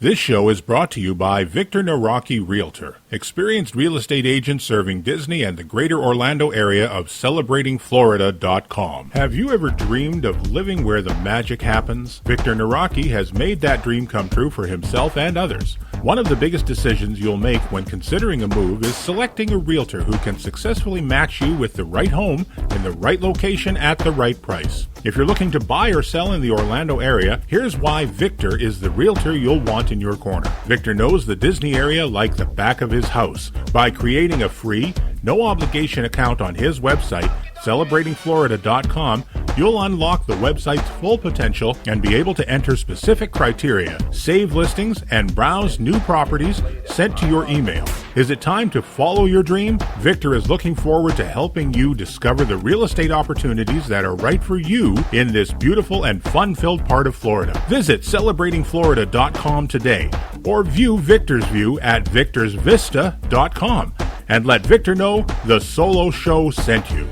This show is brought to you by Victor Nawrocki Realtor, experienced real estate agent serving Disney and the greater Orlando area of celebratingflorida.com. Have you ever dreamed of living where the magic happens? Victor Nawrocki has made that dream come true for himself and others. One of the biggest decisions you'll make when considering a move is selecting a realtor who can successfully match you with the right home in the right location at the right price. If you're looking to buy or sell in the Orlando area, here's why Victor is the realtor you'll want in your corner. Victor knows the Disney area like the back of his house. By creating a free, no-obligation account on his website, celebratingflorida.com, you'll unlock the website's full potential and be able to enter specific criteria, save listings, and browse new properties sent to your email. Is it time to follow your dream? Victor is looking forward to helping you discover the real estate opportunities that are right for you in this beautiful and fun-filled part of Florida. Visit celebratingflorida.com today or view Victor's view at victorsvista.com and let Victor know the Solo Show sent you.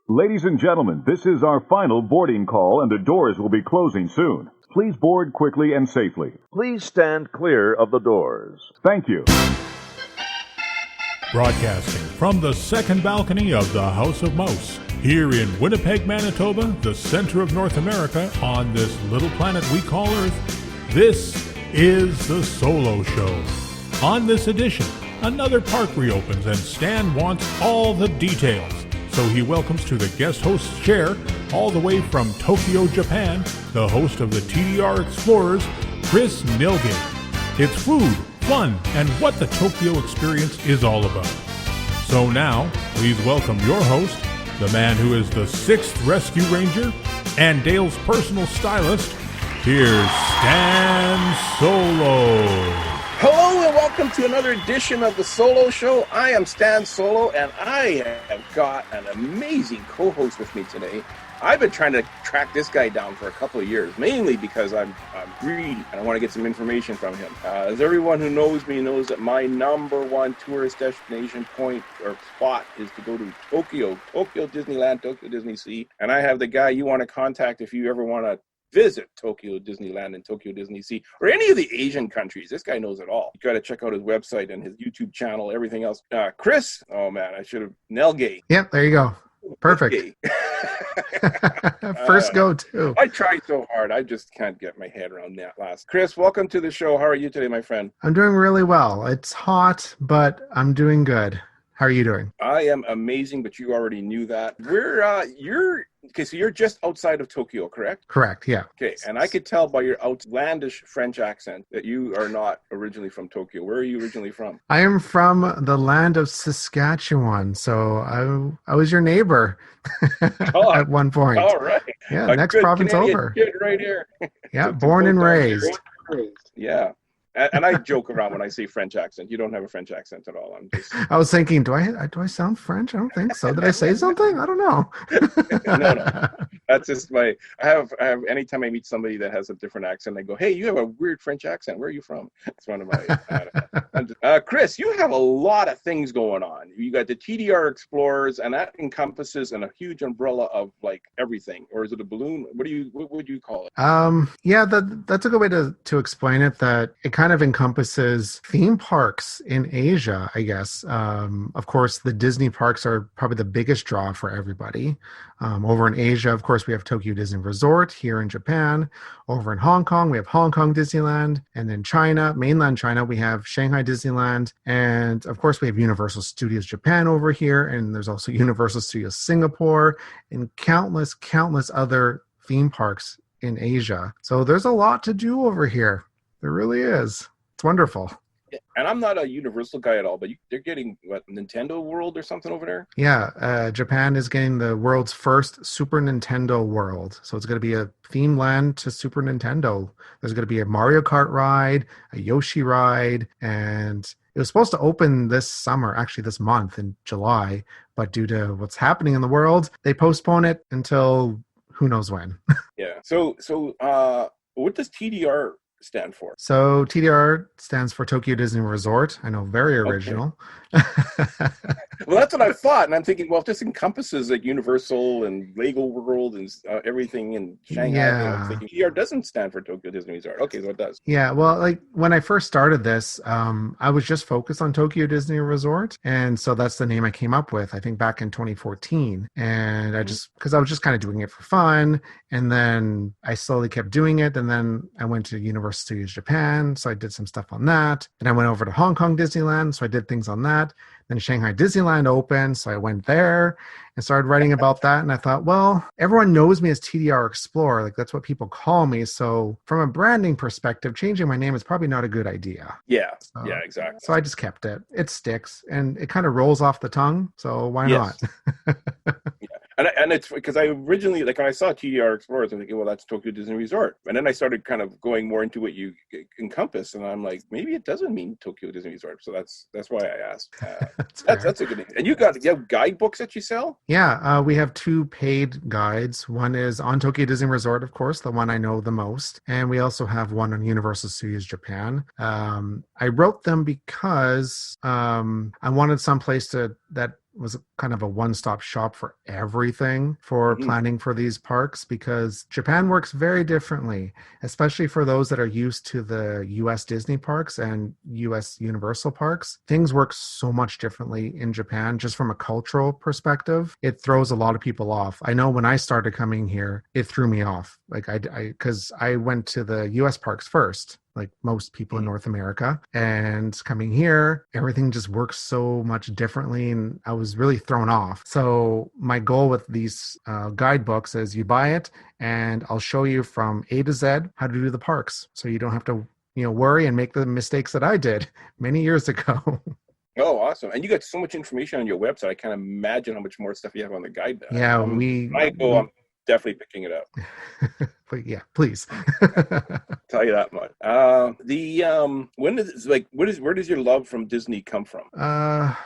Ladies and gentlemen, this is our final boarding call and the doors will be closing soon. Please board quickly and safely. Please stand clear of the doors. Thank you. Broadcasting from the second balcony of the House of Mouse, here in Winnipeg, Manitoba, the center of North America, on this little planet we call Earth, this is the Solo Show. On this edition, another park reopens and Stan wants all the details. So he welcomes to the guest host's chair, all the way from Tokyo, Japan, the host of the TDR Explorers, Chris Nilghe. It's food, fun, and what the Tokyo experience is all about. So now, please welcome your host, the man who is the 6th Rescue Ranger and Dale's personal stylist. Here's Stan Solo. Hello and welcome to another edition of the Solo Show. I am Stan Solo and I have got an amazing co-host with me today. I've been trying to track this guy down for a couple of years, mainly because I'm greedy and I want to get some information from him. As everyone who knows me knows that my number one tourist destination point or spot is to go to Tokyo Disneyland, Tokyo Disney Sea. And I have the guy you want to contact if you ever want to visit Tokyo Disneyland and Tokyo Disney Sea, or any of the Asian countries. This guy knows it all. You got to check out his website and his YouTube channel, everything else. Chris, oh man, I should have, Nilghe. Yep, there you go. Perfect. First go too. I tried so hard. I just can't get my head around that last. Chris, welcome to the show. How are you today, my friend? I'm doing really well. It's hot, but I'm doing good. How are you doing? I am amazing, but you already knew that. So you're just outside of Tokyo, correct? Correct, yeah. Okay, and I could tell by your outlandish French accent that you are not originally from Tokyo. Where are you originally from? I am from the land of Saskatchewan, so I was your neighbor at one point. All right. Yeah, next province Canadian over. Kid right here. Yeah, born and raised. Yeah. And I joke around when I say French accent. You don't have a French accent at all. I was thinking, do I sound French? I don't think so. Did I say something? I don't know. No. That's just I have anytime I meet somebody that has a different accent, I go, hey, you have a weird French accent. Where are you from? It's one of my Chris, you have a lot of things going on. You got the TDR Explorers, and that encompasses in a huge umbrella of like everything. Or is it a balloon? What would you call it? Yeah, that's a good way to explain it. That it kind of encompasses theme parks in Asia, I guess. Of course, the Disney parks are probably the biggest draw for everybody. Over in Asia, of course, we have Tokyo Disney Resort. Here in Japan, over in Hong Kong, we have Hong Kong Disneyland. And in China, mainland China, we have Shanghai Disneyland. And of course, we have Universal Studios Japan over here. And there's also Universal Studios Singapore and countless other theme parks in Asia. So there's a lot to do over here. There really is. It's wonderful. And I'm not a Universal guy at all, but they're getting, Nintendo World or something over there? Yeah, Japan is getting the world's first Super Nintendo World. So it's going to be a theme land to Super Nintendo. There's going to be a Mario Kart ride, a Yoshi ride, and it was supposed to open this summer, actually this month in July, but due to what's happening in the world, they postpone it until who knows when. Yeah. So what does TDR stand for? So TDR stands for Tokyo Disney Resort. I know, very Okay. original. Well, that's what I thought, and I'm thinking, well, if this encompasses like Universal and Lego World and everything in Shanghai, I'm Yeah. thinking TDR doesn't stand for Tokyo Disney Resort. Okay, so it does. Yeah, well, like when I first started this, I was just focused on Tokyo Disney Resort, and so that's the name I came up with. I think back in 2014, and Mhm. because I was just kind of doing it for fun, and then I slowly kept doing it, and then I went to Universal Studios Japan, so I did some stuff on that. Then I went over to Hong Kong Disneyland, so I did things on that. Then Shanghai Disneyland opened, so I went there and started writing about that. And I thought, well, everyone knows me as TDR Explorer. Like that's what people call me. So from a branding perspective, changing my name is probably not a good idea. Yeah, So, yeah, exactly. so I just kept it. It sticks and it kind of rolls off the tongue. So why not? Yes. Yeah. And it's because I originally, like when I saw TDR Explorers, I'm thinking, well, that's Tokyo Disney Resort. And then I started kind of going more into what you encompass. And I'm like, maybe it doesn't mean Tokyo Disney Resort. So that's why I asked. That's fair. That's a good thing. And you have guidebooks that you sell? Yeah, we have two paid guides. One is on Tokyo Disney Resort, of course, the one I know the most. And we also have one on Universal Studios Japan. I wrote them because I wanted some place that was kind of a one-stop shop for everything for Hmm. planning for these parks because Japan works very differently, especially for those that are used to the US Disney parks and US Universal parks. Things work so much differently in Japan just from a cultural perspective. It throws a lot of people off. I know when I started coming here, it threw me off. Like because I went to the US parks first, like most people in North America. And coming here, everything just works so much differently. And I was really thrown off. So my goal with these guidebooks is you buy it and I'll show you from A to Z how to do the parks. So you don't have to, worry and make the mistakes that I did many years ago. Oh, awesome. And you got so much information on your website. I can't imagine how much more stuff you have on the guide. Yeah, When I go, I'm definitely picking it up. but yeah, please. Tell you that much. When is where does your love from Disney come from?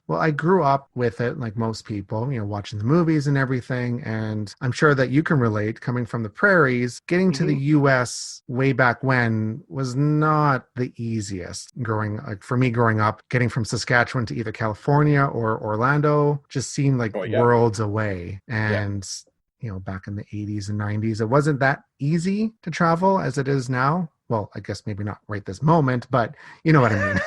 Well, I grew up with it like most people, watching the movies and everything. And I'm sure that you can relate coming from the prairies, getting to the US way back when was not the easiest for me growing up, getting from Saskatchewan to either California or Orlando just seemed like worlds away. And back in the 80s and 90s, it wasn't that easy to travel as it is now. Well, I guess maybe not right this moment, but you know what I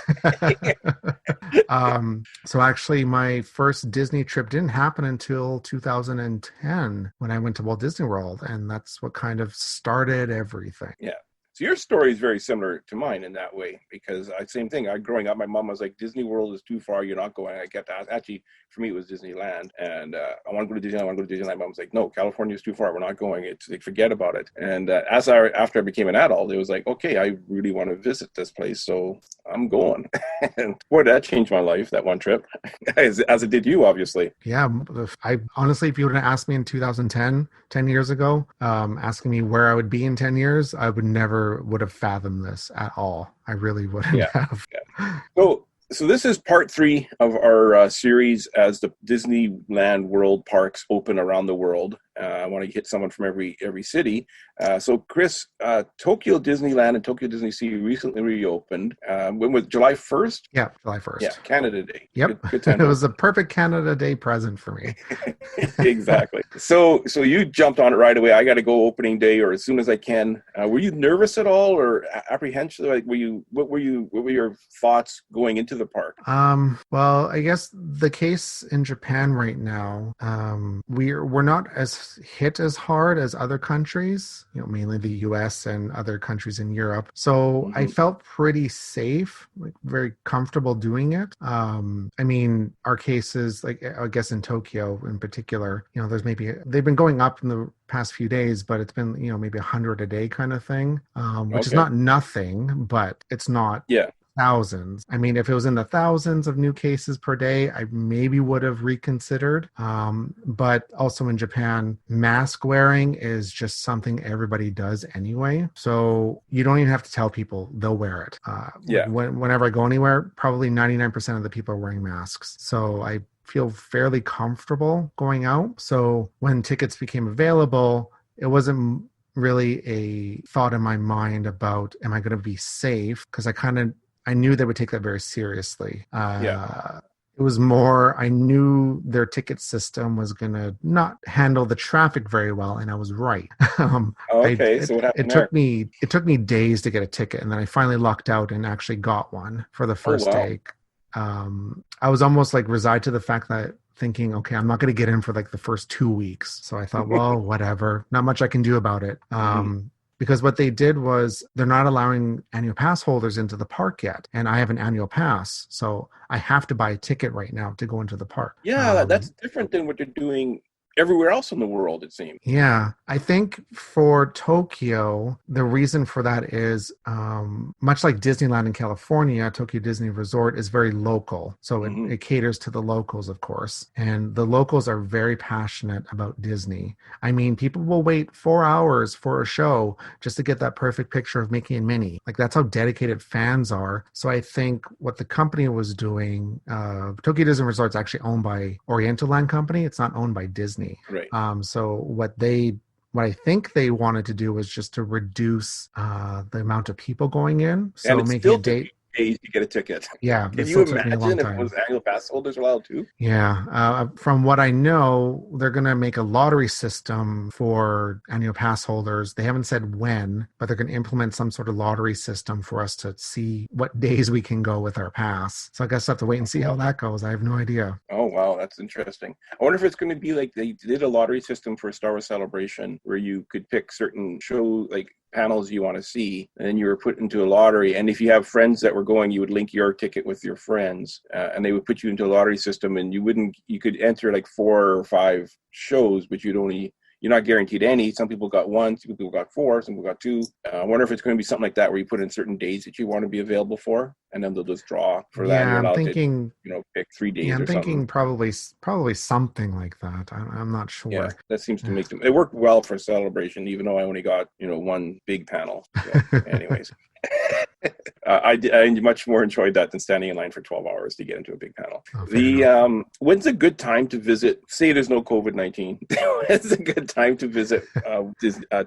mean. So actually, my first Disney trip didn't happen until 2010 when I went to Walt Disney World, and that's what kind of started everything. Yeah. So your story is very similar to mine in that way because same thing. Growing up, my mom was like, Disney World is too far. You're not going. I get that. Actually, for me, it was Disneyland. And I want to go to Disneyland. I want to go to Disneyland. My mom's like, no, California is too far. We're not going. It's like, forget about it. And after I became an adult, it was like, okay, I really want to visit this place. So I'm going. And boy, that changed my life, that one trip, as it did you, obviously. Yeah, I honestly, if you would have asked me in 2010, 10 years ago, asking me where I would be in 10 years, I would have fathomed this at all. I really wouldn't have. Yeah. So this is part 3 of our series as the Disneyland World parks open around the world. I want to hit someone from every city. So Chris, Tokyo Disneyland and Tokyo Disney Sea recently reopened. When was July 1st? Yeah, July 1st. Yeah, Canada Day. Yep. Good time. It was a perfect Canada Day present for me. Exactly. So you jumped on it right away. I got to go opening day or as soon as I can. Were you nervous at all or apprehensive? Like, what were your thoughts going into the park? Well, I guess the case in Japan right now, we're not as hit as hard as other countries, mainly the US and other countries in Europe. So I felt pretty safe, like very comfortable doing it. I mean, our cases, like I guess in Tokyo in particular, they've been going up in the past few days, but it's been, maybe 100 a day kind of thing, which is not nothing, but it's not thousands. I mean, if it was in the thousands of new cases per day, I maybe would have reconsidered. But also in Japan, mask wearing is just something everybody does anyway. So you don't even have to tell people, they'll wear it. Whenever I go anywhere, probably 99% of the people are wearing masks. So I feel fairly comfortable going out. So when tickets became available, it wasn't really a thought in my mind about, am I going to be safe? Because I knew they would take that very seriously. Yeah. It was more, I knew their ticket system was going to not handle the traffic very well, and I was right. Okay. So what It happened there? took me days to get a ticket, and then I finally lucked out and actually got one for the Oh first wow. day. I was almost like resigned to the fact that thinking, okay, I'm not going to get in for like the first 2 weeks. So I thought, well, whatever, not much I can do about it. Mhm. Because what they did was they're not allowing annual pass holders into the park yet. And I have an annual pass. So I have to buy a ticket right now to go into the park. Yeah, that's different than what they're doing everywhere else in the world, it seems. Yeah, I think for Tokyo, the reason for that is much like Disneyland in California, Tokyo Disney Resort is very local. So Hmm. it caters to the locals, of course. And the locals are very passionate about Disney. I mean, people will wait 4 hours for a show just to get that perfect picture of Mickey and Minnie. Like, that's how dedicated fans are. So I think what the company was doing, Tokyo Disney Resort is actually owned by Oriental Land Company. It's not owned by Disney. Right. So what I think they wanted to do was just to reduce the amount of people going in. And So it making a still took you date. days to get a ticket. Yeah, Can this you still took me a long imagine if it time. was annual pass holders allowed too? Yeah. From what I know, they're going to make a lottery system for annual pass holders. They haven't said when, but they're going to implement some sort of lottery system for us to see what days we can go with our pass. So I guess I have to wait and see how that goes. I have no idea. Oh wow, that's interesting. I wonder if it's going to be like they did a lottery system for Star Wars Celebration where you could pick certain show like panels you want to see, and then you were put into a lottery. And if you have friends that were going, you would link your ticket with your friends, and they would put you into a lottery system. And you could enter like 4 or 5 shows, but you're not guaranteed any. Some people got one, some people got 4, some people got 2. I wonder if it's going to be something like that where you put in certain days that you want to be available for, and then they'll just draw for that, and Yeah, you're I'm allowed to, thinking. pick 3 Yeah, days I'm or something. thinking probably something like that. I'm not Yeah, sure. that seems to make them. It worked well for Celebration, even though I only got one big panel. So, anyways, I much more enjoyed that than standing in line for 12 hours to get into a big panel. Oh, fair enough. When's a good time to visit? Say there's no COVID-19. When's a good time to visit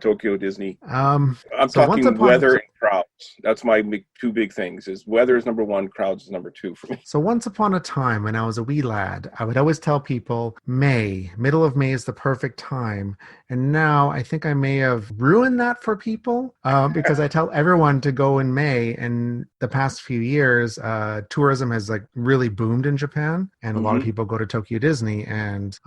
Tokyo Disney? I'm So once talking upon a weather and crowds. That's my two big things. Is weather is number one, crowds is number 2 for me. So once upon a time, when I was a wee lad, I would always tell people middle of May is the perfect time. And now I think I may have ruined that for people because I tell everyone to go in May. And the past few years, tourism has like really boomed in Japan, and a lot of Hmm. people go to Tokyo Disney. And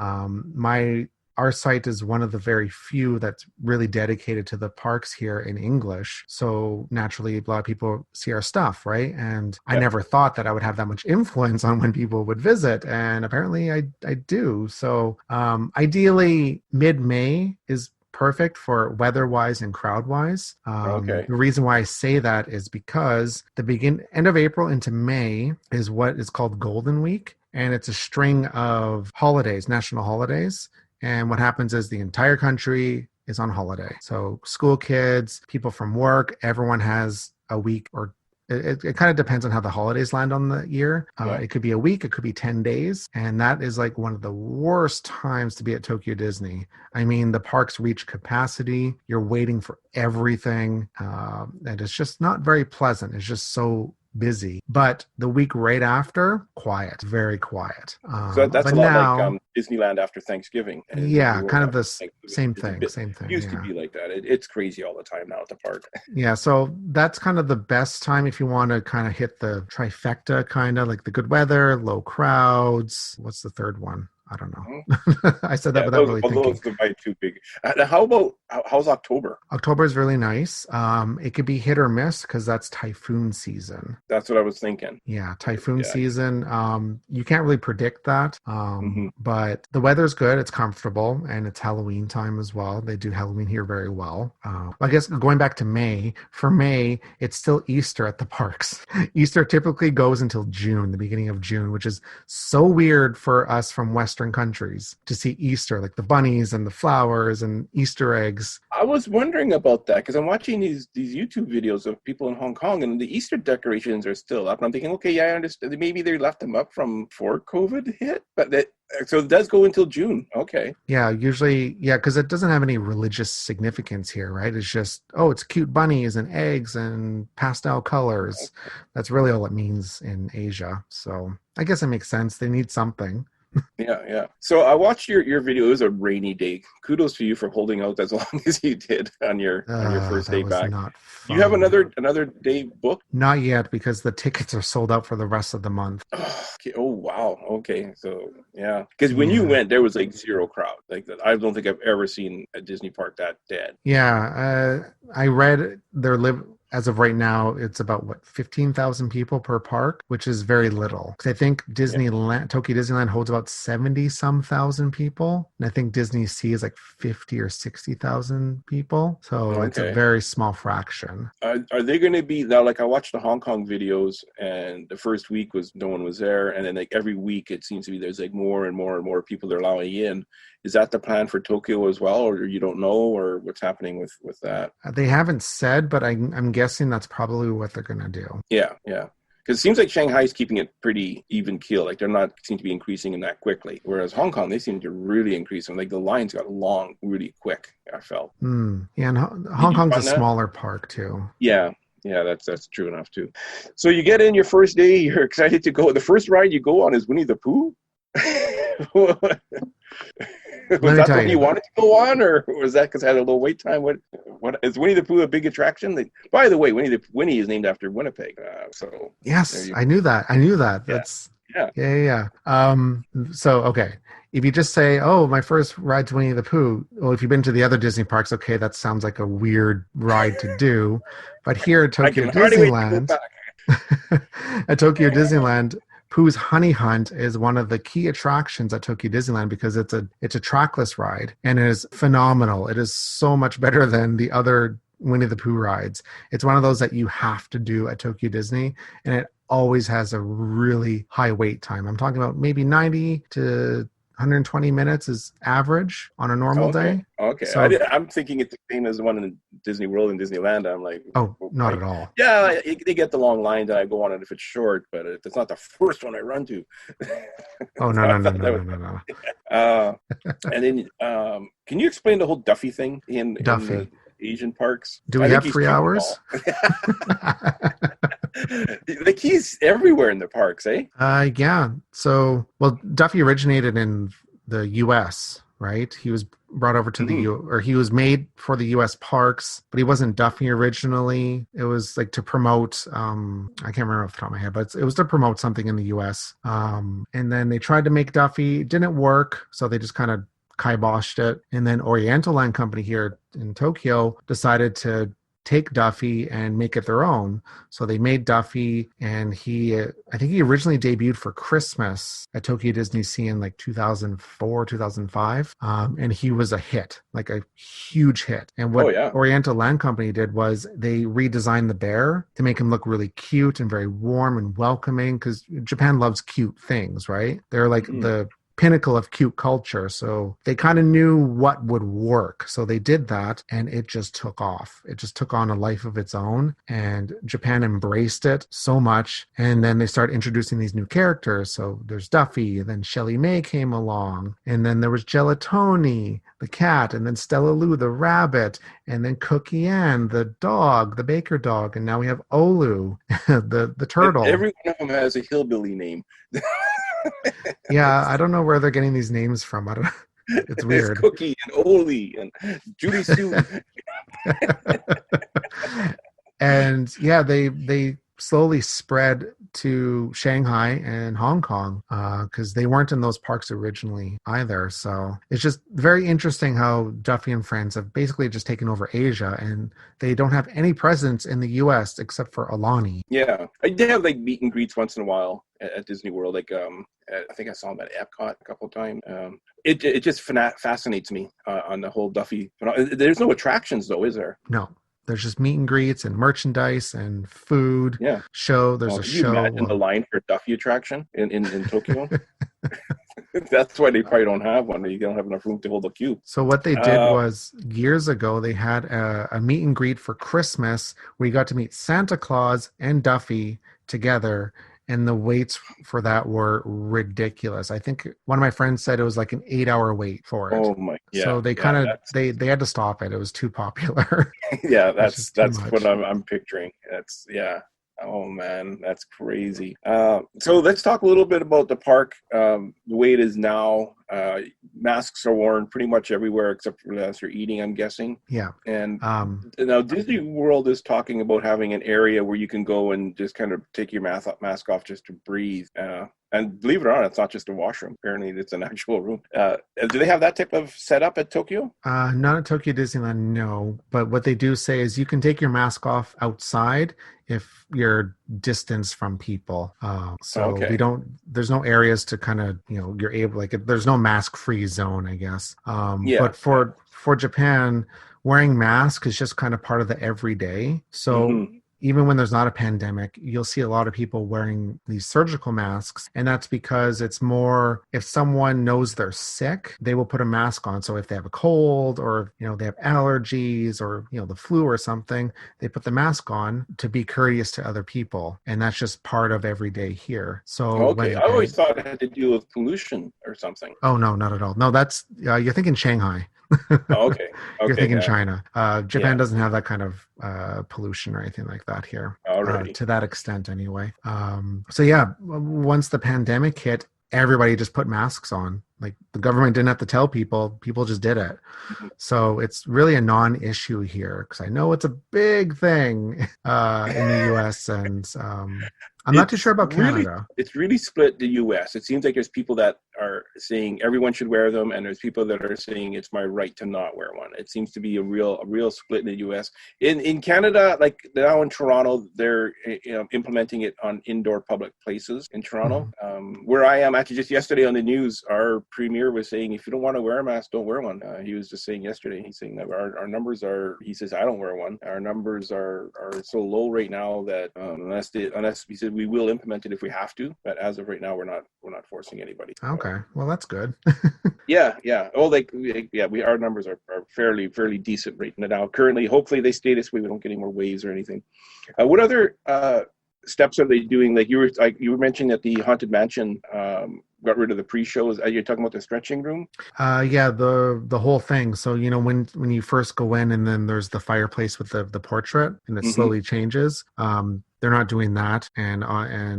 our site is one of the very few that's really dedicated to the parks here in English. So naturally, a lot of people see our stuff, right? And I Yeah. never thought that I would have that much influence on when people would visit. And apparently I do. So ideally, mid-May is perfect for weather-wise and crowd-wise. Okay. The reason why I say that is because the end of April into May is what is called Golden Week. And it's a string of holidays, national holidays. And what happens is the entire country is on holiday. So school kids, people from work, everyone has a week or it kind of depends on how the holidays land on the year. Yeah. It could be a week, it could be 10 days. And that is like one of the worst times to be at Tokyo Disney. I mean, the parks reach capacity. You're waiting for everything. And it's just not very pleasant. It's just so busy. But the week right after, quiet, very quiet. So that's But a lot like now, Disneyland after Thanksgiving. And yeah, Disney World kind of after the Thanksgiving. same It's a thing, bit, same thing. used to Yeah. be like that. It's crazy all the time now at the park. Yeah, so that's kind of the best time if you want to kind of hit the trifecta, kind of like the good weather, low crowds. What's the third one? I don't know. I said that Yeah, without really thinking. those are my 2 big. How about how's October? October is really nice. It could be hit or miss because that's typhoon season. That's what I was thinking. Yeah, typhoon Yeah. season. You can't really predict that. Mhm. But the weather's good. It's comfortable, and it's Halloween time as well. They do Halloween here very well. I guess going back to May, for May, it's still Easter at the parks. Easter typically goes until June, the beginning of June, which is so weird for us from Western Western countries to see Easter, like the bunnies and the flowers and Easter eggs. I was wondering about that because I'm watching these YouTube videos of people in Hong Kong, and the Easter decorations are still up. And I'm thinking, okay, yeah, I understand. Maybe they left them up from before COVID hit, but so it does go until June. Okay. Yeah, usually, yeah, because it doesn't have any religious significance here, right? It's just, oh, it's cute bunnies and eggs and pastel colors. That's really all it means in Asia. So I guess it makes sense. They need something. Yeah. So I watched your video. It was a rainy day. Kudos to you for holding out as long as you did on your first That day was back. not Do you have fun. another day booked? Not yet, because the tickets are sold out for the rest of the month. Okay. Oh wow. Okay. So yeah, because when you Yeah. went, there was like zero crowd. Like that. I don't think I've ever seen a Disney park that dead. Yeah, I read as of right now, it's about 15,000 people per park, which is very little. Because I think Tokyo Disneyland holds about 70 some thousand people, and I think Disney Sea is like 50 or 60,000 people. So it's a Okay. very small fraction. Are they going to be now? Like I watched the Hong Kong videos, and the first week was no one was there, and then like every week it seems to be there's like more and more and more people they're allowing in. Is that the plan for Tokyo as well, or you don't know, or what's happening with that? They haven't said, but I'm guessing that's probably what they're going to do. Yeah. Because it seems like Shanghai's keeping it pretty even keel. Like they're not seem to be increasing in that quickly. Whereas Hong Kong, they seem to really increase. And like the lines got long really quick, I felt. Yeah, and Hong Kong's a smaller park too. Yeah, that's true enough too. So you get in your first day, you're excited to go. The first ride you go on is Winnie the Pooh. Was that the one you wanted to go on, or was that because it had a low wait time? What is Winnie the Pooh a big attraction? By the way, Winnie is named after Winnipeg. So yes, I knew that. Yeah. That's yeah. So okay, if you just say, "Oh, my first ride to Winnie the Pooh," well, if you've been to the other Disney parks, okay, that sounds like a weird ride to do. But here at Tokyo Disneyland, Pooh's Honey Hunt is one of the key attractions at Tokyo Disneyland because it's a trackless ride and it is phenomenal. It is so much better than the other Winnie the Pooh rides. It's one of those that you have to do at Tokyo Disney, and it always has a really high wait time. I'm talking about maybe 90 to 120 minutes is average on a normal day. Okay. So, I'm thinking it's the same as the one in Disney World and Disneyland. I'm like, not at all. Yeah, they get the long lines and I go on it if it's short, but it's not the first one I run to. Oh, no. And then, can you explain the whole Duffy thing in the Asian parks? Do we have 3 hours? Like he's everywhere in the parks, eh? Yeah. So, well, Duffy originated in the U.S., right? He was brought over to he was made for the U.S. parks, but he wasn't Duffy originally. It was like to promote, I can't remember off the top of my head, but it was to promote something in the U.S. And then they tried to make Duffy, it didn't work, so they just kind of kiboshed it. And then Oriental Land Company here in Tokyo decided to take Duffy and make it their own. So they made Duffy, and I think he originally debuted for Christmas at Tokyo Disney Sea in like 2004, 2005. And he was a hit, like a huge hit. And what Oriental Land Company did was they redesigned the bear to make him look really cute and very warm and welcoming, because Japan loves cute things, right? They're like the pinnacle of cute culture. So they kind of knew what would work. So they did that, and it just took off. It just took on a life of its own, and Japan embraced it so much. And then they started introducing these new characters. So there's Duffy, and then Shelly May came along, and then there was Gelatoni, the cat, and then Stella Lou, the rabbit, and then Cookie Ann, the dog, the baker dog, and now we have Olu, the turtle. And every one of them has a hillbilly name. Yeah, I don't know where they're getting these names from. I don't. It's weird. It's Cookie and Oli and Judy Sue. And yeah, they slowly spread to Shanghai and Hong Kong because they weren't in those parks originally either. So it's just very interesting how Duffy and Friends have basically just taken over Asia, and they don't have any presence in the U.S. except for Alani. Yeah, I did have like meet and greets once in a while at Disney World. Like I think I saw him at Epcot a couple of times. It just fascinates me on the whole Duffy. There's no attractions though, is there? No. there's just meet and greets and merchandise and food Yeah. show. There's a Can you show. imagine the line for Duffy attraction in Tokyo? That's why they probably don't have one. They don't have enough room to hold a queue. So what they did was years ago, they had a meet and greet for Christmas where you got to meet Santa Claus and Duffy together. And the waits for that were ridiculous. I think one of my friends said it was like an 8-hour wait for it. Oh my! Yeah. So they kind of they had to stop it. It was too popular. Yeah, that's much. what I'm picturing. That's yeah. Oh man, that's crazy. So let's talk a little bit about the park. The way it is now, masks are worn pretty much everywhere except for unless you're eating, I'm guessing. Yeah. And now Disney World is talking about having an area where you can go and just kind of take your mask off just to breathe. And believe it or not, it's not just a washroom. Apparently, it's an actual room. Do they have that type of setup at Tokyo? Not at Tokyo Disneyland, no. But what they do say is you can take your mask off outside if you're distanced from people. There's no areas to kind of, you're able, like, there's no mask-free zone, I guess. But for Japan, wearing masks is just kind of part of the everyday. So even when there's not a pandemic, you'll see a lot of people wearing these surgical masks. And that's because it's more, if someone knows they're sick, they will put a mask on. So if they have a cold or, they have allergies or, the flu or something, they put the mask on to be courteous to other people. And that's just part of every day here. So I always thought it had to do with pollution or something. Oh, no, not at all. No, that's, you're thinking Shanghai. Okay. You're thinking China. Japan doesn't have that kind of pollution or anything like that here, to that extent anyway. Once the pandemic hit, everybody just put masks on. Like, the government didn't have to tell people just did it. So it's really a non-issue here, because I know it's a big thing in the US, and I'm not too sure about Canada. It's really split the US. It seems like there's people that are saying everyone should wear them, and there's people that are saying it's my right to not wear one. It seems to be a real split in the US. In Canada, like now in Toronto, they're implementing it on indoor public places in Toronto. Where I am, actually just yesterday on the news, our premier was saying, if you don't want to wear a mask, don't wear one. He was just saying yesterday, he's saying that our numbers are, he says, I don't wear one. Our numbers are so low right now that unless he said we will implement it if we have to, but as of right now, we're not forcing anybody. Okay, well, that's good. Yeah. Oh, our numbers are fairly decent right now. Currently, hopefully they stay this way. We don't get any more waves or anything. What other steps are they doing? Like you were mentioning that the Haunted Mansion got rid of the pre-shows. Are you talking about the stretching room? The whole thing. So when you first go in, and then there's the fireplace with the portrait, and it slowly changes. They're not doing that, and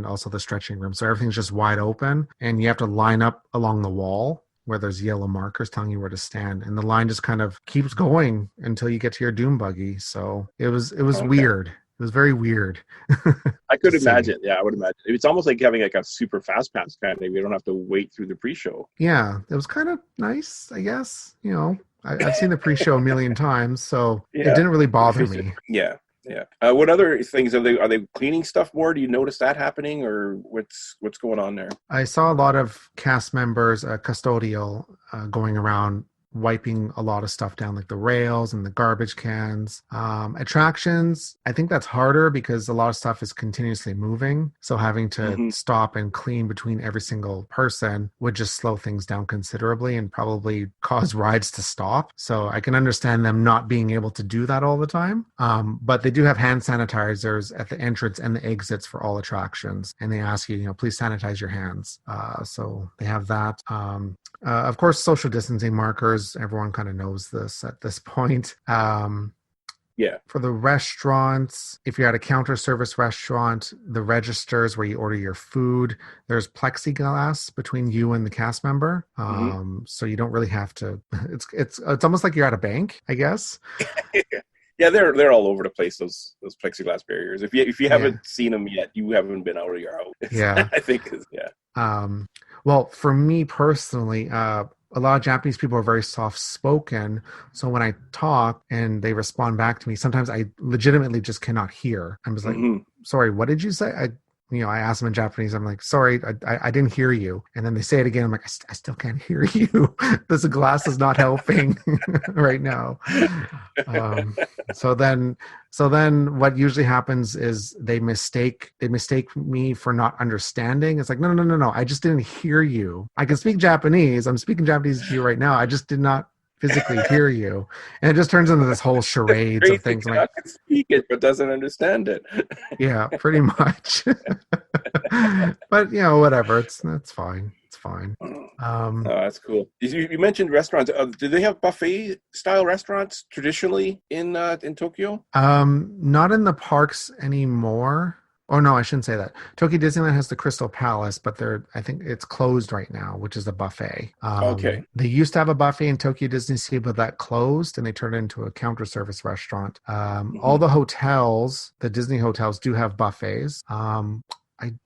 also the stretching room. So everything's just wide open, and you have to line up along the wall where there's yellow markers telling you where to stand, and the line just kind of keeps going until you get to your doom buggy. So it was weird. It was very weird. I could imagine. Yeah, I would imagine. It's almost like having like a super fast pass kind of thing. We don't have to wait through the pre-show. Yeah, it was kind of nice, I guess. I've seen the pre-show a million times, so it didn't really bother me. Yeah. What other things are they cleaning stuff more? Do you notice that happening, or what's going on there? I saw a lot of cast members, custodial, going around wiping a lot of stuff down, like the rails and the garbage cans. Attractions, I think that's harder because a lot of stuff is continuously moving. So having to stop and clean between every single person would just slow things down considerably and probably cause rides to stop. So I can understand them not being able to do that all the time. But they do have hand sanitizers at the entrance and the exits for all attractions. And they ask you, please sanitize your hands. So they have that. Of course, social distancing markers. Everyone kind of knows this at this point. For the restaurants, if you're at a counter service restaurant, the registers where you order your food, there's plexiglass between you and the cast member. So you don't really have to. It's almost like you're at a bank, I guess. Yeah, they're all over the place. Those plexiglass barriers. If you haven't seen them yet, you haven't been out of your house. Yeah, I think. Well, for me personally, a lot of Japanese people are very soft-spoken. So when I talk and they respond back to me, sometimes I legitimately just cannot hear. I'm just like, sorry, what did you say? I ask them in Japanese, I'm like, sorry, I didn't hear you. And then they say it again. I'm like, I still can't hear you. This glass is not helping right now. Um, so then, what usually happens is they mistake me for not understanding. It's like, no. I just didn't hear you. I can speak Japanese. I'm speaking Japanese to you right now. I just did not physically hear you. And it just turns into this whole charades of Crazy things. I'm guy like, can speak it but doesn't understand it. yeah, pretty much. But whatever. It's fine. It's fine. Oh, that's cool. You mentioned restaurants. Do they have buffet style restaurants traditionally in Tokyo? Not in the parks anymore. Oh no, I shouldn't say that. Tokyo Disneyland has the Crystal Palace, but I think it's closed right now, which is a buffet. Okay. They used to have a buffet in Tokyo Disney Sea, but that closed and they turned it into a counter service restaurant. All the hotels, the Disney hotels, do have buffets. You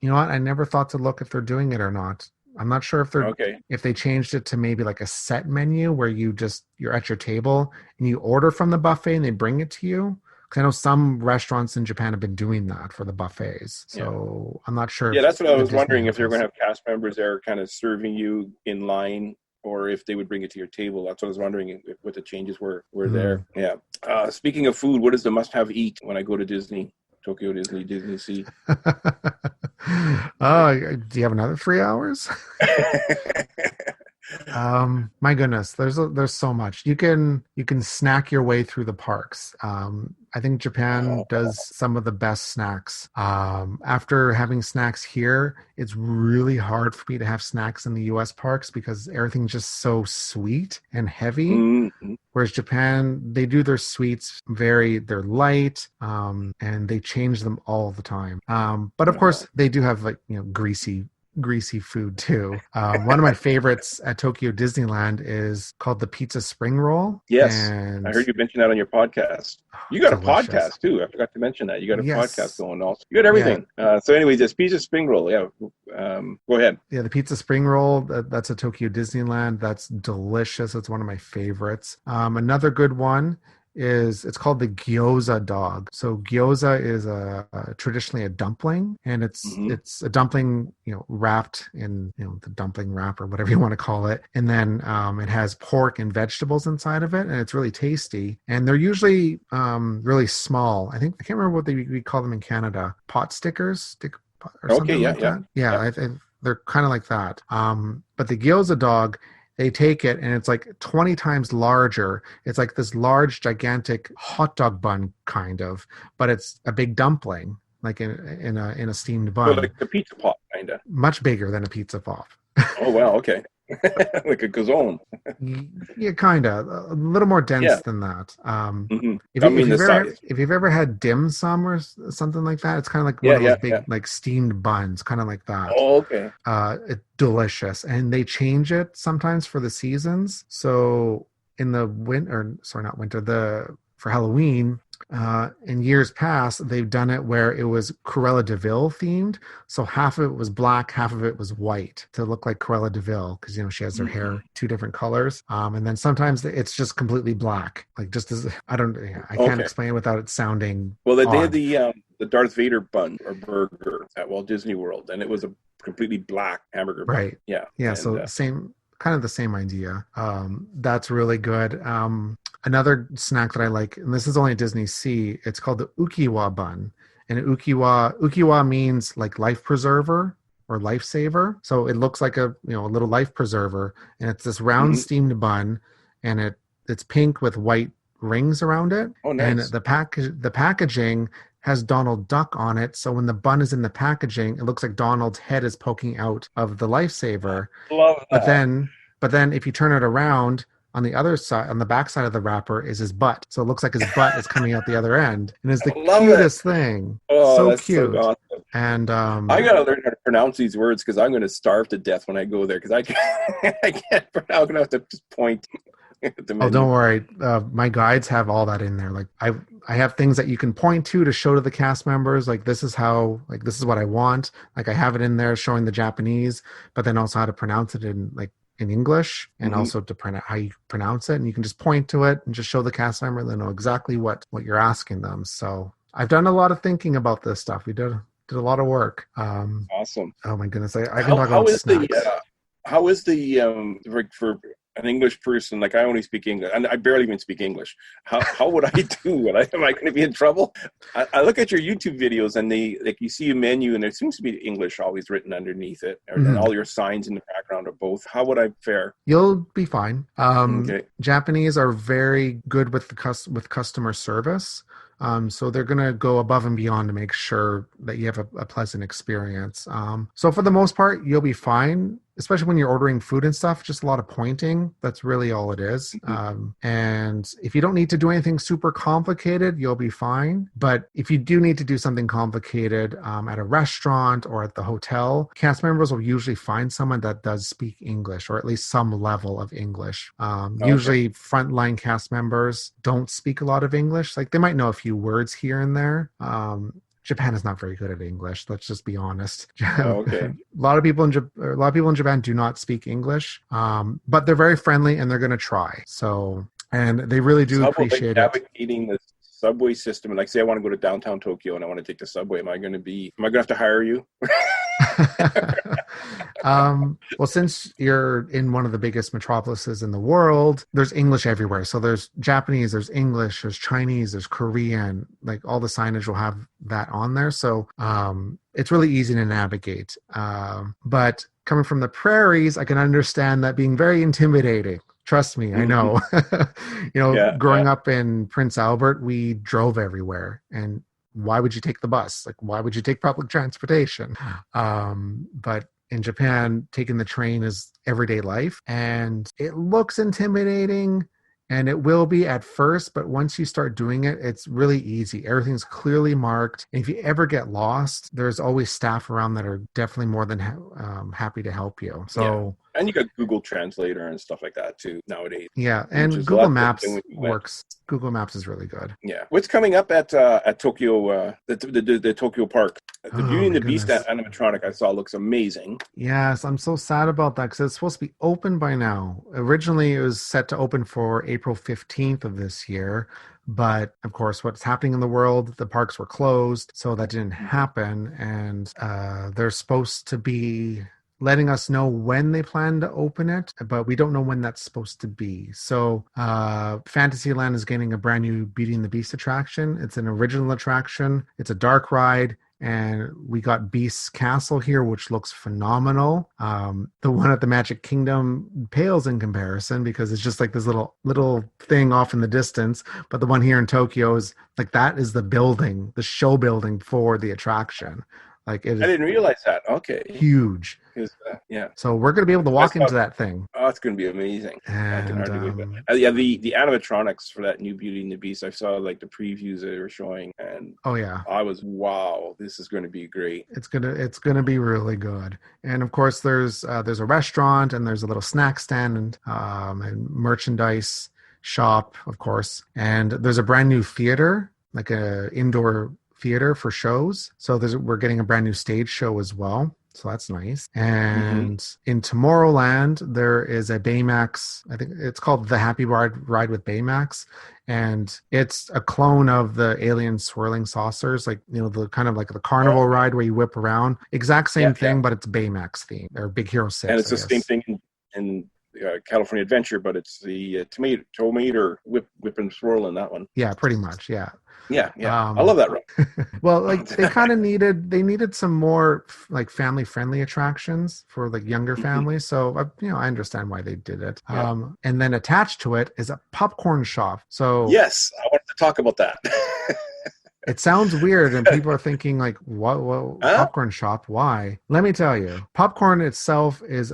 know what? I never thought to look if they're doing it or not. I'm not sure if they changed it to maybe like a set menu where you're at your table and you order from the buffet and they bring it to you. Because I know some restaurants in Japan have been doing that for the buffets. So I'm not sure. Yeah, that's what I was wondering, if they're going to have cast members there kind of serving you in line, or if they would bring it to your table. That's what I was wondering, what the changes were there. Yeah. Speaking of food, what is the must-have eat when I go to Disney? Tokyo Disney Sea. Oh, do you have another 3 hours? My goodness, there's so much. You can snack your way through the parks. I think Japan does some of the best snacks. After having snacks here, it's really hard for me to have snacks in the US parks because everything's just so sweet and heavy. Mm-hmm. Whereas Japan, they do their sweets they're light, and they change them all the time. But of course, they do have greasy food too. One of my favorites at Tokyo Disneyland is called the pizza spring roll. Yes, and I heard you mention that on your podcast. You got delicious. A podcast too. I forgot to mention that. You got a podcast going also. You got everything. Yeah. So anyways, this pizza spring roll. Yeah. Go ahead. Yeah, the pizza spring roll, that's at Tokyo Disneyland. That's delicious. It's one of my favorites. Another good one it's called the gyoza dog. So gyoza is traditionally a dumpling, and it's a dumpling, wrapped in, the dumpling wrap or whatever you want to call it. And then it has pork and vegetables inside of it, and it's really tasty. And they're usually really small. I can't remember what we call them in Canada. Pot stickers or something like that. Yeah. They're kind of like that. But the gyoza dog, they take it and it's like 20 times larger. It's like this large, gigantic hot dog bun kind of, but it's a big dumpling, like in a steamed bun. So like a pizza pot, kind of. Much bigger than a pizza pot. Oh wow! Okay. Like a calzone. Yeah, kind of. A little more dense than that. If you've ever had dim sum or something like that, it's kind of like one of those big like steamed buns, kind of like that. Oh, okay. It's delicious, and they change it sometimes for the seasons. So in the for Halloween. In years past, they've done it where it was Cruella de Vil themed. So half of it was black, half of it was white to look like Cruella de Vil because she has her hair 2 different colors. And then sometimes it's just completely black, like just as I can't explain it without it sounding. Well, they did the Darth Vader bun or burger at Walt Disney World, and it was a completely black hamburger bun. Right. Yeah. Yeah. And, so kind of the same idea. That's really good. Another snack that I like, and this is only Disney Sea, it's called the ukiwa bun. And ukiwa means like life preserver or lifesaver. So it looks like a little life preserver, and it's this round steamed bun, and it's pink with white rings around it. Oh, nice. And the packaging has Donald Duck on it. So when the bun is in the packaging, it looks like Donald's head is poking out of the lifesaver. Love that. But then if you turn it around, on the other side, on the back side of the wrapper, is his butt. So it looks like his butt is coming out the other end. And it's the cutest thing. Oh, so cute. So awesome. And I got to learn how to pronounce these words because I'm going to starve to death when I go there because I can't pronounce. I'm going to have to just point. Oh, don't worry. My guides have all that in there. Like I have things that you can point to show to the cast members. Like this is what I want. Like I have it in there showing the Japanese, but then also how to pronounce it in English, and also to how you pronounce it. And you can just point to it and just show the cast member. They know exactly what you're asking them. So I've done a lot of thinking about this stuff. We did did a lot of work. Awesome. Oh my goodness, I can talk How about is the snacks. how is the for an English person, like I only speak English and I barely even speak English. How would I do? Am I going to be in trouble? I look at your YouTube videos and they like you see a menu and there seems to be English always written underneath it, and Mhm. all your signs in the background are both. How would I fare? You'll be fine. Okay. Japanese are very good with with customer service. So they're going to go above and beyond to make sure that you have a pleasant experience. So for the most part, you'll be fine, especially when you're ordering food and stuff. Just a lot of pointing. That's really all it is. Mhm. And if you don't need to do anything super complicated, you'll be fine. But if you do need to do something complicated at a restaurant or at the hotel, cast members will usually find someone that does speak English or at least some level of English. Okay. Usually, frontline cast members don't speak a lot of English. Like they might know a few words here and there. Japan is not very good at English. Let's just be honest. Okay. A lot of people in Japan do not speak English, but they're very friendly and they're going to try. So, and they really do So how about like appreciate it. navigating the subway system? And like, say I want to go to downtown Tokyo and I want to take the subway. Am I going to have to hire you? Well, since you're in one of the biggest metropolises in the world, there's English everywhere. So there's Japanese, there's English, there's Chinese, there's Korean. Like all the signage will have that on there. So it's really easy to navigate. But coming from the prairies, I can understand that being very intimidating. Trust me, I Mhm. know. Yeah. Growing up in Prince Albert, we drove everywhere. And why would you take the bus? Like, why would you take public transportation? But in Japan, taking the train is everyday life and it looks intimidating and it will be at first, but once you start doing it, it's really easy. Everything's clearly marked. And if you ever get lost, there's always staff around that are definitely more than happy to help you. Yeah. So, And you got Google Translator and stuff like that too nowadays, yeah, which and is a lot Google different than Maps when you went. works. Google Maps is really good. Yeah. What's coming up at Tokyo, the Tokyo Park? The Oh Beauty and my the Beast goodness. animatronic I saw looks amazing. Yes, I'm so sad about that because it's supposed to be open by now. Originally, it was set to open for April 15th of this year. But of course, what's happening in the world, the parks were closed, so that didn't happen. And they're supposed to be letting us know when they plan to open it, but we don't know when that's supposed to be. So Fantasyland is getting a brand new Beauty and the Beast attraction. It's an original attraction. It's a dark ride. And we got Beast's Castle here, which looks phenomenal. The one at the Magic Kingdom pales in comparison because it's just like this little thing off in the distance. But the one here in Tokyo is like that is the building, the show building for the attraction. Like it I is didn't realize that. Okay. huge. 'Cause, yeah. So we're gonna be able to I walk saw into that thing. Oh, it's going to be amazing. I can And hardly wait. But yeah, the animatronics for that new Beauty and the Beast, I saw like the previews that they were showing, and oh yeah, I was wow, this is going to be great. it's gonna be really good. And of course, there's a restaurant and there's a little snack stand and merchandise shop, of course. And there's a brand new theater, like a indoor theater for shows. So we're getting a brand new stage show as well. So that's nice. Hmm. And in Tomorrowland, there is a Baymax. I think it's called the Happy Ride with Baymax. And it's a clone of the alien swirling saucers, like, the kind of like the carnival Oh, ride where you whip around. Exact yeah, same yeah, thing, but it's Baymax theme or Big Hero and 6, it's I the same guess. thing in California Adventure, but it's the tomato whip and swirl in that one. Yeah, pretty much. Yeah. Yeah, yeah, I Um, love that ride. well, like they needed some more like family friendly attractions for like younger Mhm. families. So I understand why they did it. Yeah. And then attached to it is a popcorn shop. So Yes, I wanted to talk about that. it sounds weird, and people are thinking like, "What Huh? popcorn shop? Why?" Let me tell you, popcorn itself is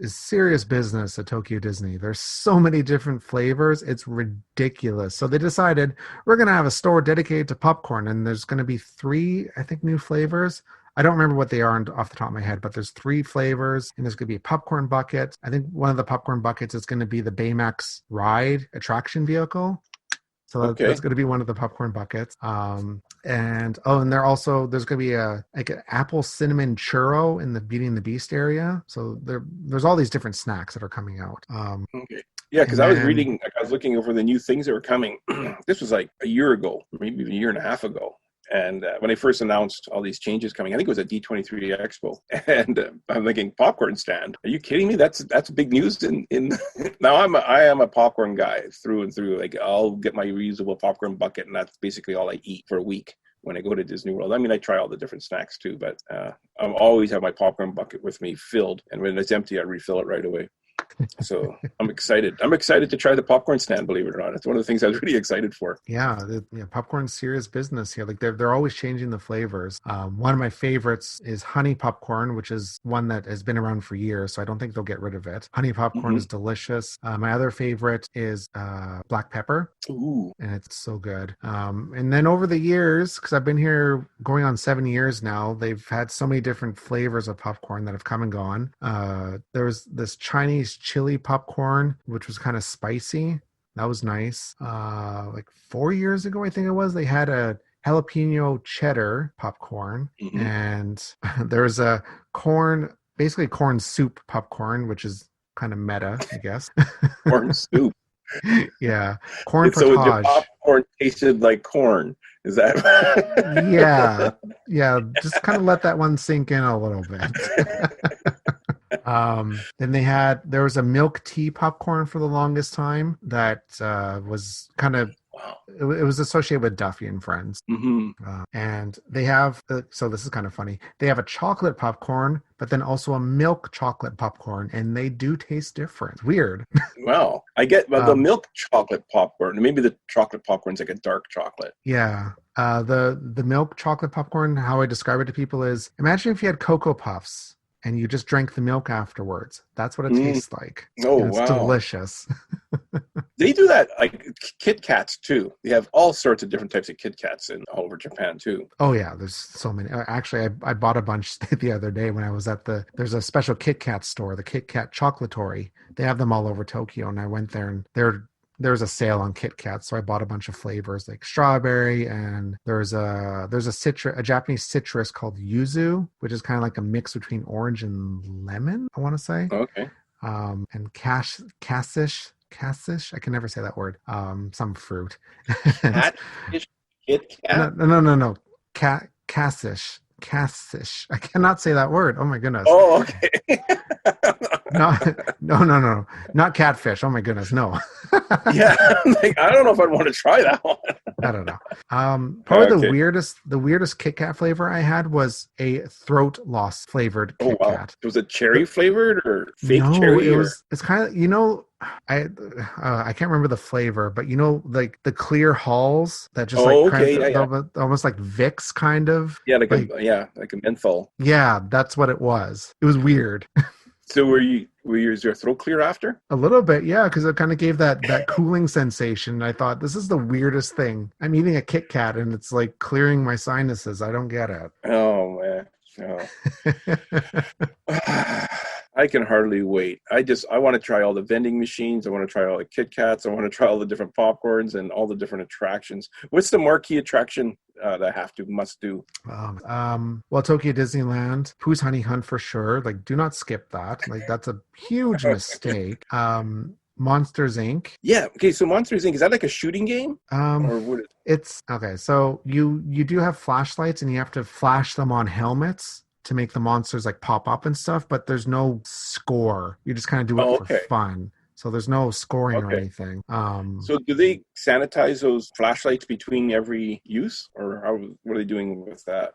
serious business at Tokyo Disney. There's so many different flavors; it's ridiculous. So they decided we're gonna have a store dedicated to popcorn, and there's gonna be three, I think, new flavors. I don't remember what they are off the top of my head, but there's three flavors, and there's going to be a popcorn bucket. I think one of the popcorn buckets is going to be the Baymax ride attraction vehicle. So that's Okay. going to be one of the popcorn buckets. And there's going to be like an apple cinnamon churro in the Beauty and the Beast area. So there's all these different snacks that are coming out. Okay. Yeah, because And I was then reading, like, I was looking over the new things that were coming. This was like a year ago, maybe even a year and a half ago. And when I first announced all these changes coming, I think it was at D23 Expo, and I'm thinking, popcorn stand? Are you kidding me? That's big news. In now I am a popcorn guy through and through. Like, I'll get my reusable popcorn bucket, and that's basically all I eat for a week when I go to Disney World. I mean, I try all the different snacks too, but I always have my popcorn bucket with me filled, and when it's empty, I refill it right away. So I'm excited. I'm excited to try the popcorn stand, believe it or not. It's one of the things I was really excited for. Yeah, popcorn's serious business here. Like they're always changing the flavors. One of my favorites is honey popcorn, which is one that has been around for years, so I don't think they'll get rid of it. Honey popcorn is delicious. My other favorite is black pepper. Ooh. And it's so good. And then over the years, because I've been here going on 7 years now, they've had so many different flavors of popcorn that have come and gone. There was this Chinese chili popcorn, which was kind of spicy. That was nice. Like 4 years ago, I think it was, they had a jalapeno cheddar popcorn, and there was a basically corn soup popcorn, which is kind of meta, I guess. Corn soup. Yeah, corn So potage. your popcorn tasted like corn. Is that? yeah. Just kind of let that one sink in a little bit. Then there was a milk tea popcorn for the longest time that was kind of, it was associated with Duffy and Friends. And they have, so this is kind of funny, they have a chocolate popcorn, but then also a milk chocolate popcorn, and they do taste different. Weird. Wow. I get the milk chocolate popcorn. Maybe the chocolate popcorn's like a dark chocolate. Yeah. The milk chocolate popcorn, how I describe it to people is, imagine if you had Cocoa Puffs and you just drank the milk afterwards. That's what it tastes like. Oh, and it's delicious. They do that, like Kit Kats too. They have all sorts of different types of Kit Kats all over Japan too. Oh yeah, there's so many. Actually, I bought a bunch the other day when I was there's a special Kit Kat store, the Kit Kat Chocolatory. They have them all over Tokyo, and I went there, and there's a sale on Kit Kat, so I bought a bunch of flavors like strawberry, and there's a Japanese citrus called yuzu, which is kind of like a mix between orange and lemon, I want to say. Okay. And cassish, I can never say that word. Some fruit. Catfish Kit Kat? No. Cassish. I cannot say that word. Oh my goodness. Oh, okay. No. Not catfish. Oh my goodness, no. Yeah, I don't know if I'd want to try that one. I don't know. Probably the weirdest Kit Kat flavor I had was a throat loss flavored Kit Kat. Was it cherry flavored or fake cherry? It's kind of, I can't remember the flavor, but like the clear hulls that just almost like Vicks kind of. Yeah, like a menthol. Yeah, that's what it was. It was weird. So was your throat clear after? A little bit, yeah, because it kind of gave that cooling sensation. I thought, this is the weirdest thing. I'm eating a Kit Kat and it's like clearing my sinuses. I don't get it. Oh man. Oh. I can hardly wait. I want to try all the vending machines. I want to try all the Kit Kats. I want to try all the different popcorns and all the different attractions. What's the marquee attraction that I must do? Well, Tokyo Disneyland, Pooh's Honey Hunt for sure. Like, do not skip that. Like, that's a huge mistake. Monsters Inc. Yeah. Okay. So Monsters Inc. Is that like a shooting game? Or what? It's okay. So you do have flashlights and you have to flash them on helmets to make the monsters like pop up and stuff, but there's no score. You just kind of do it for fun. So there's no scoring or anything. So do they sanitize those flashlights between every use, or what are they doing with that?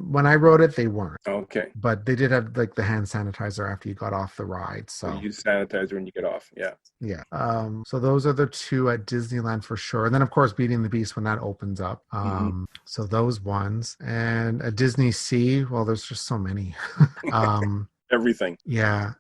When I wrote it, they weren't. Okay. But they did have like the hand sanitizer after you got off the ride. So you use sanitizer when you get off. Yeah. Yeah. So those are the two at Disneyland for sure. And then of course Beauty and the Beast when that opens up. So those ones. And at Disney Sea, well, there's just so many. Everything. Yeah.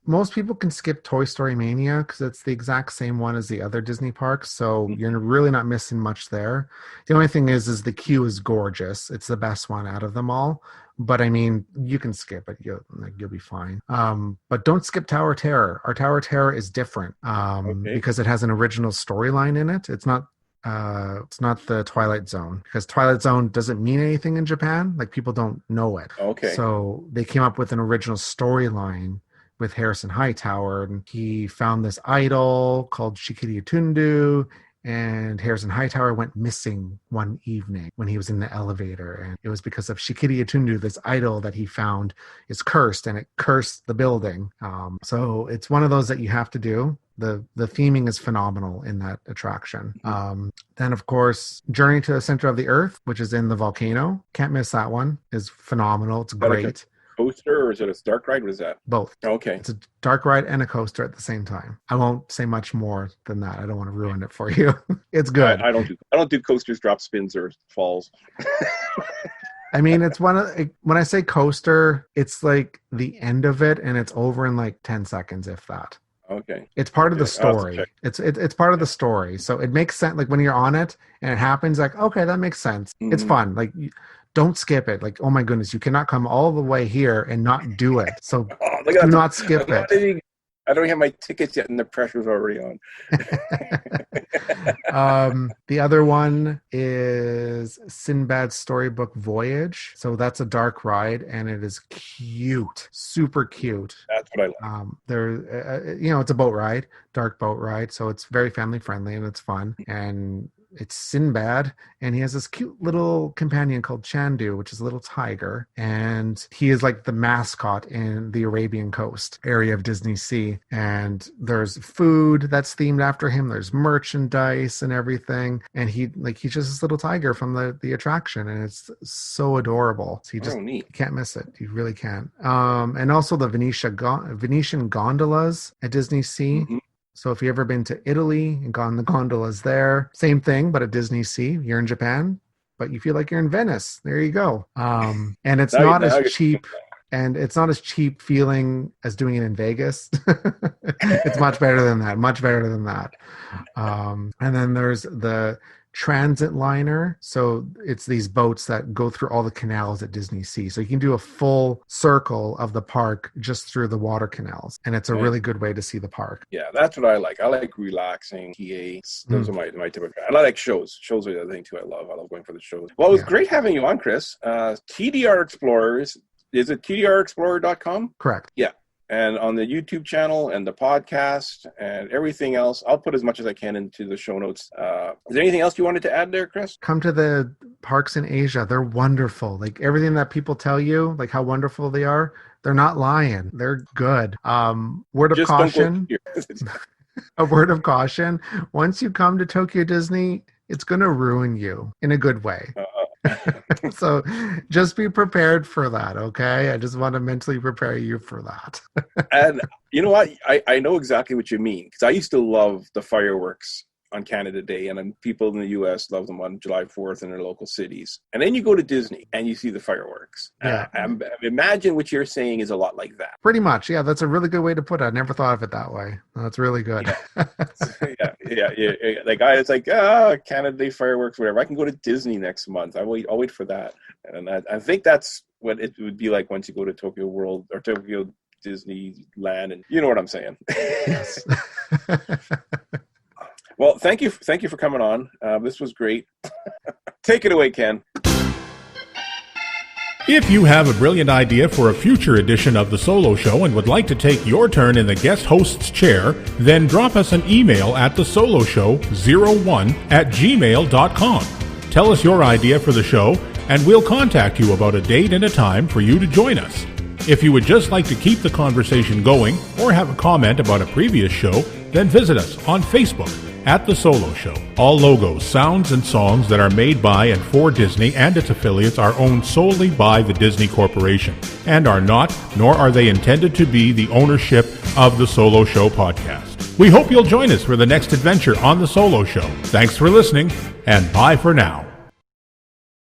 Most people can skip Toy Story Mania because it's the exact same one as the other Disney parks, so you're really not missing much there. The only thing is the queue is gorgeous. It's the best one out of them all. But I mean, you can skip it. You'll be fine. But don't skip Tower Terror. Our Tower Terror is different because it has an original storyline in it. It's not the Twilight Zone, because Twilight Zone doesn't mean anything in Japan. Like, people don't know it. Okay. So they came up with an original storyline with Harrison Hightower, and he found this idol called Shikiri Tundu, And Harrison Hightower went missing one evening when he was in the elevator. And it was because of Shikiti Atundu, this idol that he found is cursed, and it cursed the building. So it's one of those that you have to do. The theming is phenomenal in that attraction. Then, of course, Journey to the Center of the Earth, which is in the volcano. Can't miss that one. Is phenomenal. It's great. Coaster, or is it a dark ride? What is that? Both. Okay. It's a dark ride and a coaster at the same time. I won't say much more than that. I don't want to ruin it for you. It's good. I don't do coasters, drop spins, or falls. I mean, it's when I say coaster, it's like the end of it, and it's over in like 10 seconds, if that. Okay. It's part of the story. It's part of the story. So it makes sense. Like when you're on it and it happens, like, okay, that makes sense. It's fun. Like, don't skip it. Like, oh my goodness, you cannot come all the way here and not do it. So do not skip it. I don't have my tickets yet, and the pressure's already on. The other one is Sinbad's Storybook Voyage. So that's a dark ride, and it is cute, super cute. That's what I like. It's a boat ride, dark boat ride. So it's very family friendly and it's fun. And it's Sinbad, and he has this cute little companion called Chandu, which is a little tiger, and he is like the mascot in the Arabian coast area of Disney Sea. And there's food that's themed after him, there's merchandise and everything, and he's just this little tiger from the attraction, and it's so adorable. So you can't miss it. You really can't. And also the Venetian gondolas at Disney Sea. Mm-hmm. So if you've ever been to Italy and gone the gondolas there, same thing, but at Disney Sea. You're in Japan, but you feel like you're in Venice. There you go. And it's not as cheap. And it's not as cheap feeling as doing it in Vegas. It's much better than that. Much better than that. And then there's the transit liner. So it's these boats that go through all the canals at Disney Sea. So you can do a full circle of the park just through the water canals. And it's a really good way to see the park. Yeah, that's what I like. I like relaxing, TAs. Those are my typical. I like shows. Shows are the other thing too I love going for the shows. Well, it was great having you on, Chris. TDR Explorers. Is it tdrexplorer.com? Correct. Yeah. And on the YouTube channel and the podcast and everything else, I'll put as much as I can into the show notes. Is there anything else you wanted to add there, Chris? Come to the parks in Asia. They're wonderful. Like everything that people tell you, like how wonderful they are, they're not lying. They're good. Word of caution. A word of caution. Once you come to Tokyo Disney, it's going to ruin you in a good way. So just be prepared for that, okay? I just want to mentally prepare you for that. And you know what? I know exactly what you mean, because I used to love the fireworks on Canada Day, and people in the U.S. love them on July 4th in their local cities. And then you go to Disney and you see the fireworks. Yeah. Imagine what you're saying is a lot like that. Pretty much, yeah. That's a really good way to put it. I never thought of it that way. That's really good. Yeah. Like it's like Canada Day fireworks, whatever. I can go to Disney next month. I'll wait for that. And I think that's what it would be like once you go to Tokyo World or Tokyo Disneyland, and you know what I'm saying. Yes. Well, thank you for coming on. This was great. Take it away, Ken. If you have a brilliant idea for a future edition of The Solo Show and would like to take your turn in the guest host's chair, then drop us an email at thesoloshow01@gmail.com. Tell us your idea for the show, and we'll contact you about a date and a time for you to join us. If you would just like to keep the conversation going or have a comment about a previous show, then visit us on Facebook at The Solo Show. All logos, sounds, and songs that are made by and for Disney and its affiliates are owned solely by the Disney Corporation and are not, nor are they intended to be, the ownership of The Solo Show podcast. We hope you'll join us for the next adventure on The Solo Show. Thanks for listening, and bye for now.